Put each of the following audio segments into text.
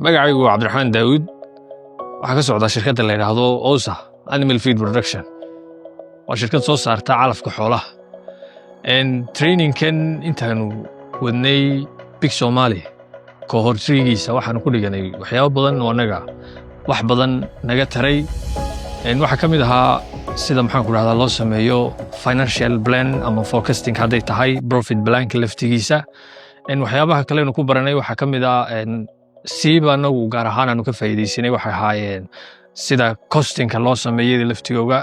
magacaygu waa Cabdiraxmaan Daawud waxa ka socda shirkadda la yiraahdo OSA Animal Feed Production waa shirkad soo saarta calafka xoolaha training kan intaanu wadnay Big Somali kohortigiisa waxaan ku dhiganay waxyaabo badan oo anaga wax badan naga taray waxa kamid ahaa sida maxaan ku raahdaa loo sameeyo financial plan ama forecasting haday tahay profit plan laftigiisa waxyaabaha kale oo ku baranay waxa kamid ah siiba anagu gaar ahaan aanu ka faa'iideysanay waxa ahaayeen sida costing-ka loo sameeyay laftigooga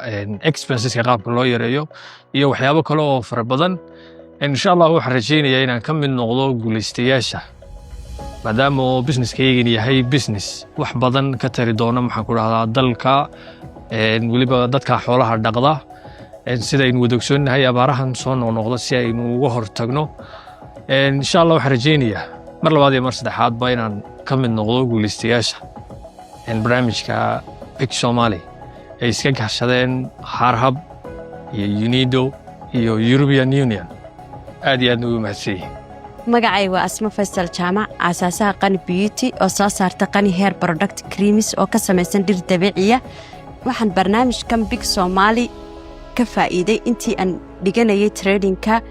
expenses-ka qaabka loo yareeyo iyo waxyaabo kale oo fara badan insha Allah waxaan rajaynayaa inaan ka mid noqdo guuleystayaasha maadaama business-kayga yahay business wax badan ka tari doona maxaan ku raahdaa dalka waliba dadka xoolaha dhaqda sida aynu wadogsoonnahay abaarahan soo noqnoqdo si aynu uga hortagno insha Allah waxaan rajaynayaa mar labaad iyo mar saddexaad ba inaan ka mid noqdo guuleystayaasha barnaamijka Big Somali ay iska gashadeen Harhab iyo UNIDO iyo European Union aad iyo aad ugu mahadsanyihiin magacaygu waa Asma Faisal Jaamac asaasaha Qani Beauty oo soo saarta Qani Hair Product Creams oo ka samaysan dhir dabiiciya waxaan barnaamijkan Big Somali ka faa'iiday intii aan dhiganayay trading-ka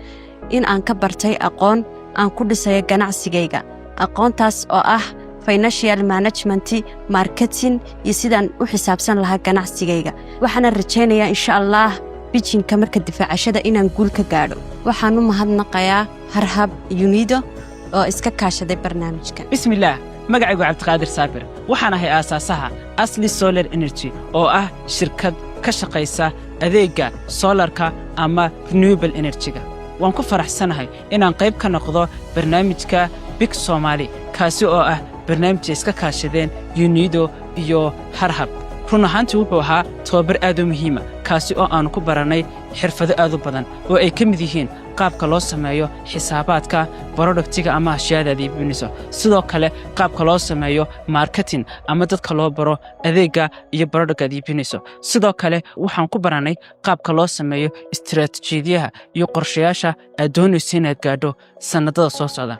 in aan ka bartay aqoon aan ku dhisay ganacsigayga aqoontaas oo ah financial management marketing iyo sidaan u xisaabsan lahaa ganacsigayga waxaan rajaynayaa insha Allah bijinka marka difaacashada inaan guul ka gaadho waxaan u mahadnaqayaa Harhab UNIDO oo iska kaashaday barnaamijka bismillaah magacaygu Cabdiqaadir Saabir waxaan ahay aasaasaha Asli Solar Energy oo ah shirkad ka shaqeysa adeegga solarka ama renewable energy-ga waan ku faraxsanahay inaan qayb ka noqdo barnaamijka Big Somali kaasi oo ah barnaamij iska kaashadeen UNIDO iyo Harhab run ahaantii wuxuu ahaa tababar aad u muhiim ah kaasi oo aan ku baranay xirfado aad u badan oo ay ka mid yihiin qaabka loo sameeyo xisaabaadka productiga ama ashyaada iibinayso sidoo kale qaabka loo sameeyo marketing ama dadka loo baro adeegga iyo productiga iibinayso sidoo kale waxaan ku baranay qaabka loo sameeyo istiraatiijiyadaha iyo qorshayaasha aad doonayso inaad gaadho sanadada soo socda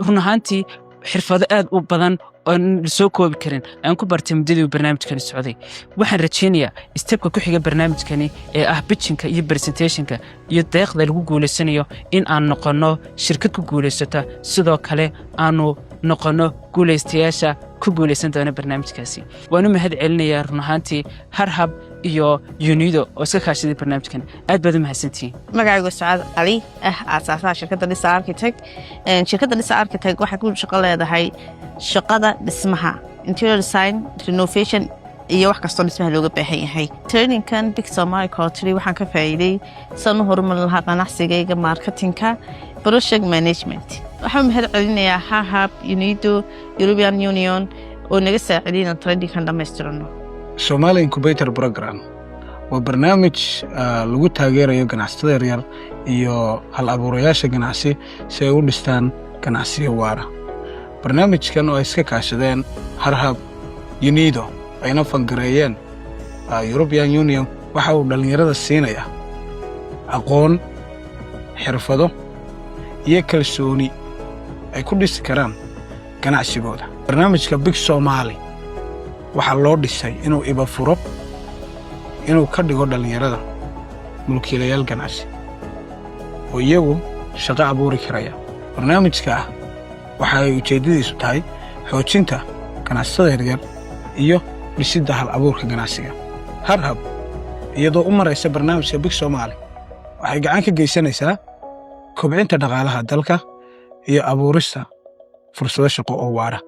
run ahaantii xirfado aad u badan oo soo koobi karin aan ku bartay muddadii barnaamijkan socday waxaan rajaynayaa stepka ku xiga barnaamijkani ee ah pitching-ka iyo presentationka iyo deeqda lagu guuleysanayo in aan noqono shirkad ku guuleysata sidoo kale aanu noqono guuleystayaasha ku guuleysan doona barnaamijkaasi waan u mahad celinayaa run ahaantii Harhab iyo UNIDO oo iska kaashaday barnaamijkan aad baad u mahadsantihiin magacaygu Saad Ali asaasaha shirkadda Lisa Architect shirkadda Lisa Architect waxay ku shaqo leedahay shaqada dhismaha interior design renovation iyo wax kasta dhismaha looga baahan yahay training kan Big Somali Coaching waxaan ka faa'iiday sano horumarin lahaa ganacsigayga marketingka project management waxaan mahad celinayaa Harhab UNIDO European Union oo naga saacideen trading kan dhameystirno Somali Incubator Program waa barnaamij lagu taageerayo ganacsatada yaryar iyo hal-abuurayaasha ganacsi si ay u dhistaan ganacsiyo waara barnaamijkan oo iska kaashadeen Harhab UNIDO ayna fangareeyeen European Union waxa uu dhalinyarada siinaya aqoon xirfado iyo kalsooni ay ku dhisi karaan ganacsigooda barnaamijka Big Somali waxa loo dhisay inuu iba furo inuu ka dhigo dhalinyarada mulkiilayaal ganacsi oo iyagu shaqo abuuri karaya barnaamijka waxa ay ujeedadiisu tahay xoojinta ganacsatada yaryar iyo dhisidda hal-abuurka ganacsiga Harhab iyadoo u maraysa barnaamijka Big Somali waxay gacan ka geysanaysaa kobcinta dhaqaalaha dalka iyo abuurista fursado shaqo oo waara